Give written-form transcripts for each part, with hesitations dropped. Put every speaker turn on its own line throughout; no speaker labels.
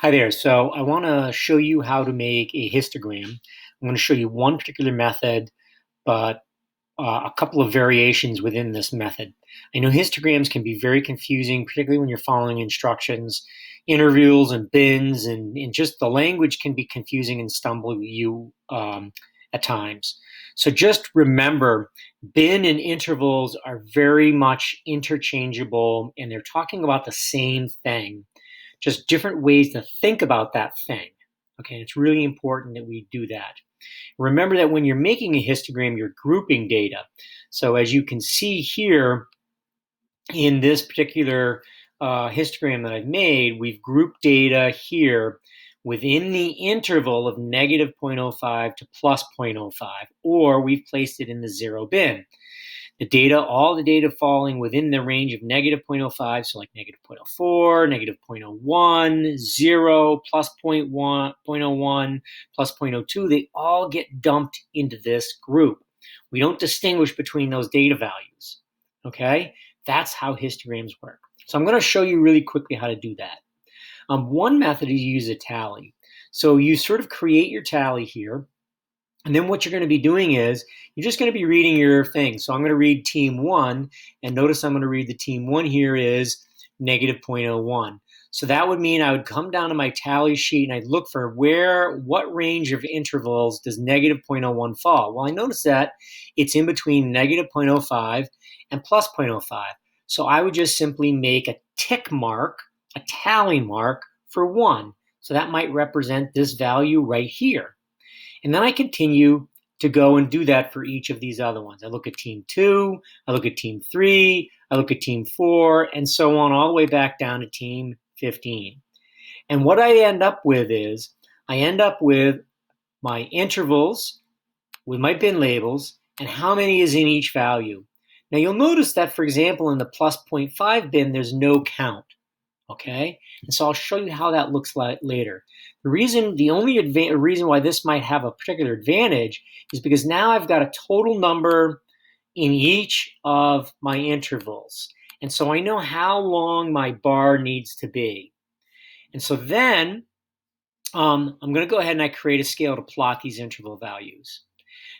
Hi there. So I want to show you how to make a histogram. I'm going to show you one particular method, but a couple of variations within this method. I know histograms can be very confusing, particularly when you're following instructions, intervals and bins, and just the language can be confusing and stumble you at times. So just remember, bin and intervals are very much interchangeable, and they're talking about the same thing, just different ways to think about that thing. Okay, it's really important that we do that. Remember that when you're making a histogram, you're grouping data. So as you can see here in this particular histogram that I've made, we've grouped data here within the interval of negative 0.05 to plus 0.05, or we've placed it in the zero bin. The data, all the data falling within the range of negative 0.05, so like negative 0.04, negative 0.01, 0, plus 0.1, 0.01, plus 0.02, they all get dumped into this group. We don't distinguish between those data values, okay? That's how histograms work. So I'm going to show you really quickly how to do that. One method is to use a tally. So you sort of create your tally here, and then what you're going to be doing is you're just going to be reading your thing. So I'm going to read team 1, and notice I'm going to read the team 1 here is negative 0.01. So that would mean I would come down to my tally sheet and I'd look for what range of intervals does negative 0.01 fall. Well, I notice that it's in between negative 0.05 and plus 0.05. So I would just simply make a tick mark, a tally mark for 1. So that might represent this value right here. And then I continue to go and do that for each of these other ones. I look at team 2, I look at team 3, I look at team 4, and so on, all the way back down to team 15. And what I end up with is, I end up with my intervals, with my bin labels, and how many is in each value. Now you'll notice that, for example, in the plus 0.5 bin, there's no count. Okay, and so I'll show you how that looks like later. The only reason why this might have a particular advantage is because now I've got a total number in each of my intervals. And so I know how long my bar needs to be. And so then I'm going to go ahead and I create a scale to plot these interval values.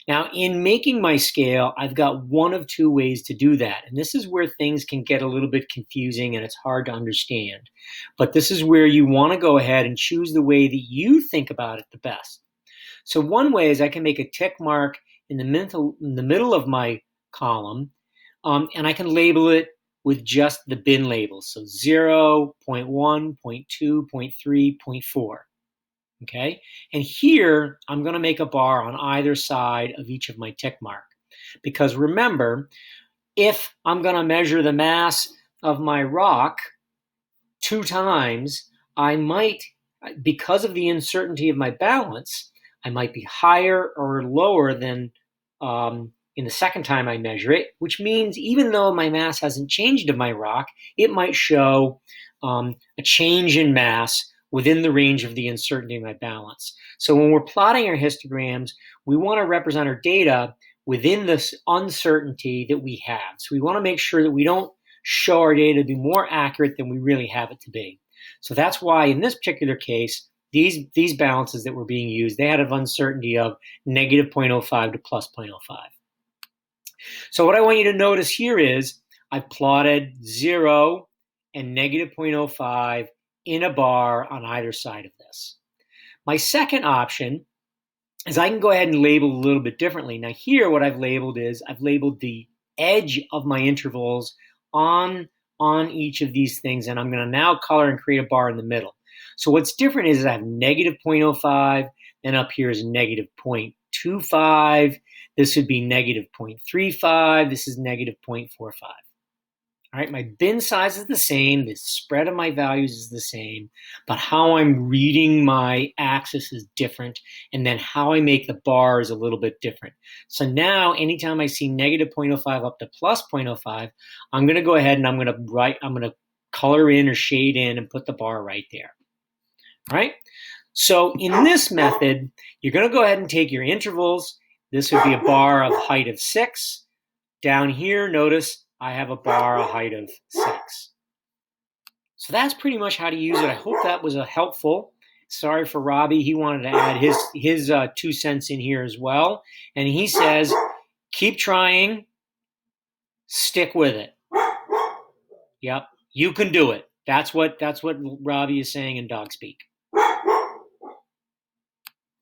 Now, in making my scale, I've got one of two ways to do that. And this is where things can get a little bit confusing and it's hard to understand. But this is where you want to go ahead and choose the way that you think about it the best. So one way is I can make a tick mark in the middle of my column, and I can label it with just the bin labels. So 0, 0.1, 0.2, 0.3, 0.4. Okay, and here I'm going to make a bar on either side of each of my tick mark. Because remember, if I'm going to measure the mass of my rock 2 times, I might, because of the uncertainty of my balance, I might be higher or lower than in the second time I measure it, which means even though my mass hasn't changed of my rock, it might show a change in mass within the range of the uncertainty of my balance. So when we're plotting our histograms, we want to represent our data within this uncertainty that we have. So we want to make sure that we don't show our data to be more accurate than we really have it to be. So that's why in this particular case, these balances that were being used, they had an uncertainty of negative 0.05 to plus 0.05. So what I want you to notice here is I've plotted 0 and negative 0.05 in a bar on either side of this. My second option is I can go ahead and label a little bit differently. Now here what I've labeled is I've labeled the edge of my intervals on each of these things, and I'm going to now color and create a bar in the middle. So what's different is I have negative 0.05, then up here is negative 0.25, this would be negative 0.35, this is negative 0.45. All right, my bin size is the same, the spread of my values is the same, but how I'm reading my axis is different, and then how I make the bar is a little bit different. So now, anytime I see negative 0.05 up to plus 0.05, I'm going to go ahead and I'm going to color in or shade in and put the bar right there. All right, so in this method, you're going to go ahead and take your intervals. This would be a bar of height of 6. Down here, notice I have a bar, a height of 6. So that's pretty much how to use it. I hope that was helpful. Sorry for Robbie. He wanted to add his 2 cents in here as well. And he says, keep trying, stick with it. Yep, you can do it. That's what Robbie is saying in dog speak.